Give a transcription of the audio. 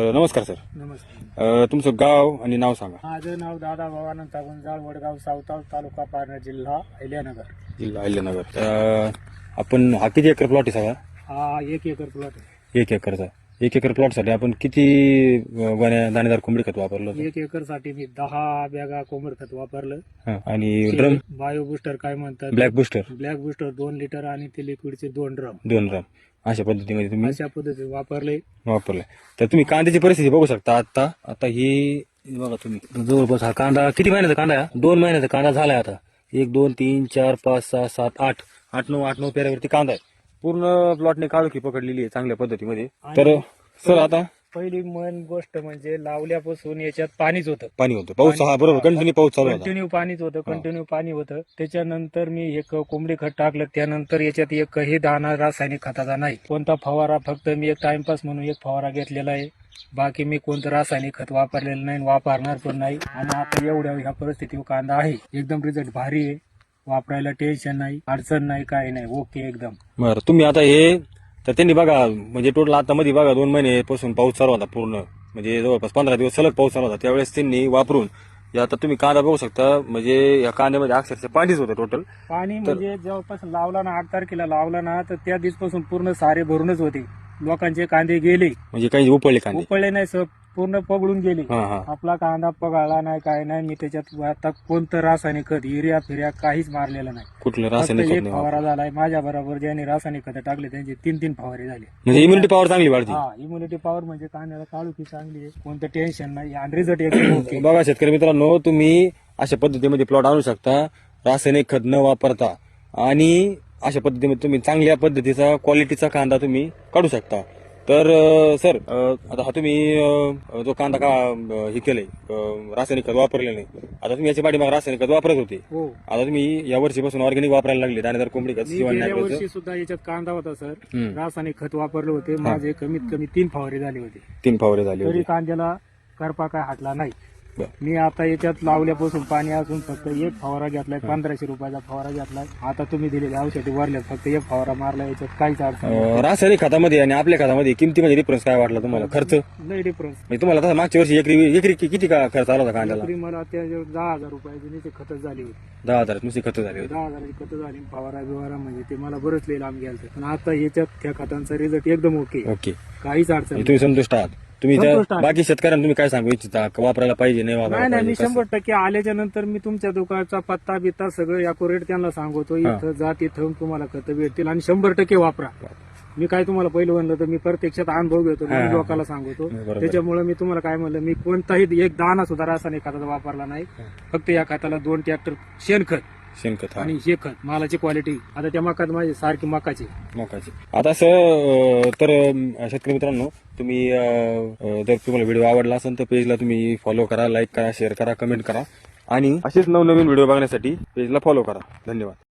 नमस्कार सर. नमस्कार. तुमचं गाव आणि नाव सांगा. माझं नाव दादा भवानंद गुंजाळ, वडगाव, सावताल, तालुका पारनेर, जिल्हा अहिल्यानगर. जिल्हा अहिल्यानगर. आपण हा किती एकर प्लॉट आहे सगळा? हा 1 एकर प्लॉट आहे. 1 एकरचा. 1 एकर प्लॉट साठी आपण किती गोण्या दाणेदार कोंबडी खत वापरलं होतं? 1 एकर साठी मी 10 बॅगा कोंबड खत वापरलं. आणि ड्रम बायो बुस्टर काय म्हणतात, black booster black booster 2 litre आणि ते लिक्विडचे 2 ड्रम. 2 ड्रम अशा पद्धतीमध्ये तुम्ही अशा पद्धतीने वापरले. तर तुम्ही कांद्याची परिस्थिती बघू शकता. आता ही बघा तुम्ही जवळपास हा कांदा किती महिन्याचा कांदा आहे? 2 महिन्याचा कांदा झालाय आता. 1 2 3 4 5 6 7 8 9 पेऱ्यावरती कांदा आहे. पूर्ण प्लॉटने काळोखी पकडलेली आहे चांगल्या पद्धतीमध्ये. तर सर आता पहिली गोष्ट म्हणजे लावल्यापासून याच्यात पाणीच होतं. पाणी होतं, पाऊस हा बरोबर कंटिन्यू पाऊस चालू होता. कंटिन्यू पाणीच होतं, कंटिन्यू पाणी होतं. त्याच्यानंतर मी एक कोंबडी खत टाकलं. त्यानंतर याच्यात एकही दाणा रासायनिक खताचा नाही. कोणता फवारा, फक्त मी एक टाइमपास म्हणून एक फवारा घेतलेला आहे. बाकी मी कोणतं रासायनिक खत वापरलेलं नाही, वापरणार पण नाही. आणि आता एवढ्या ह्या परिस्थितीवर कांदा आहे. एकदम रिझल्ट भारी आहे. वापरायला टेन्शन नाही, अडचण नाही, काही नाही, ओके एकदम. बरं, तुम्ही आता हे तर त्यांनी बघा म्हणजे टोटल आता मध्ये बघा 2 महिन्यापासून पाऊस चालू होता पूर्ण, म्हणजे जवळपास 15 दिवस सलग पाऊस चालू होता. त्यावेळेस त्यांनी वापरून आता तुम्ही कांदा बघू शकता. म्हणजे या कांद्यामध्ये अक्षरशः पाणीच होतं टोटल पाणी. म्हणजे जेव्हापास लावला ना, 8 तारखेला लावला ना, तर त्या दिवसापासून पूर्ण सारे भरूनच होते. लोकांचे कांदे गेले, म्हणजे काही उपळले कांदे, उपळले नाही, सब पूर्ण पगळून गेले. हा. आपला कांदा पगाळला नाही, काय नाही. मी त्याच्यात आता कोणतं रासायनिक खत, युरिया फिर्या काहीच मारलेलं नाही. कुठलं फक्त रासायनिक खत एक नाही फवारा झालाय. माझ्या बरोबर ज्यांनी रासायनिक खत टाकले त्यांचे 3 फवारे झाले. म्हणजे इम्युनिटी पॉवर चांगली वाढते. हा, इम्युनिटी पॉवर म्हणजे कांद्याला काळुखी चांगली आहे, कोणतं टेन्शन नाही आणि रिझल्ट एकदम ओके. बघा शेतकरी मित्रांनो, तुम्ही अशा पद्धतीमध्ये प्लॉट आणू शकता रासायनिक खत न वापरता. आणि अशा पद्धतीमध्ये तुम्ही चांगल्या पद्धतीचा क्वालिटीचा कांदा तुम्ही काढू शकता. तर सर, आता हा तुम्ही जो कांदा हे केलंय रासायनिक खत वापरले नाही, आता तुम्ही याच्या पाठीमागे रासायनिक खत वापरत होते. हो, आता तुम्ही या वर्षीपासून ऑर्गॅनिक वापरायला लागले. दाणेदार कोंबडी खत, मी शिवण गेल्या नाही वर्षी सुद्धा याच्यात कांदा होता सर, हम्म. रासायनिक खत वापरले होते. माझे कमीत कमी 3 फवारे झाले होते. 3 फवारे झाले तरी होते. कांद्याला करपा काय हटला नाही. बरं. मी आता याच्यात लावल्यापासून पाणी असून फक्त 1 फवारा घेतलाय, 1500 रुपयाचा फवारा घेतलाय. आता तुम्ही दिलेले औषधी वरल्यात फक्त 1 फवारा मारला. याच्यात काहीच अडचण नाही. रासायनिक खतामध्ये आणि आपल्या खतामध्ये किमतीमध्ये डिफरन्स काय वाटला तुम्हाला? खर्च लय डिफरन्स. म्हणजे तुम्हाला आता मागच्या वर्षी एकरी किती खर्च आला होता कांद्याला? तरी मला त्या 10,000 रुपयाची नुसती खत झाली होती. 10,000 नुसती खतं झाली होती. 10,000ची खत झाली. फवारा बिवारा म्हणजे ते मला बरंच लई लांब गेलं. पण आता याच्यात त्या खतांचा रिझल्ट एकदम ओके, ओके. काहीच अडचण नाही. तुम्ही संतुष्ट आहात? तुम्ही संतुष्ट त्या आहे. बाकी शेतकऱ्यांना तुम्ही काय सांगू इच्छिता? वापरायला पाहिजे, नाही वापरायला नाही, मी पाहिजे? 100% आल्याच्या नंतर मी तुमच्या दुकानाचा पत्ता बित्ता सगळं अॅक्युरेट त्यांना सांगतो. इथं जा, तिथं तुम्हाला खतं भेटतील आणि 100% वापरा. मी काय तुम्हाला पहिलं म्हणलं तर मी प्रत्यक्षात अनुभव घेतो, मी लोकांना सांगतो. बरोबर. त्याच्यामुळे मी तुम्हाला काय म्हणलं, मी कोणताही एक दाणा सुद्धा रासायनिक खताचा वापरला नाही. फक्त या खताला 2 ट्रॅक्टर शेणखत शेणखत आणि हे खत, मालाची क्वालिटी. आता त्या मकात माझी सारखी मकाची. आता तर शेतकरी मित्रांनो, तुम्ही जर तुम्हाला व्हिडिओ आवडला असेल तर पेजला तुम्ही फॉलो करा, लाईक करा, शेअर करा, कमेंट करा आणि असेच नवनवीन व्हिडिओ बघण्यासाठी पेजला फॉलो करा. धन्यवाद.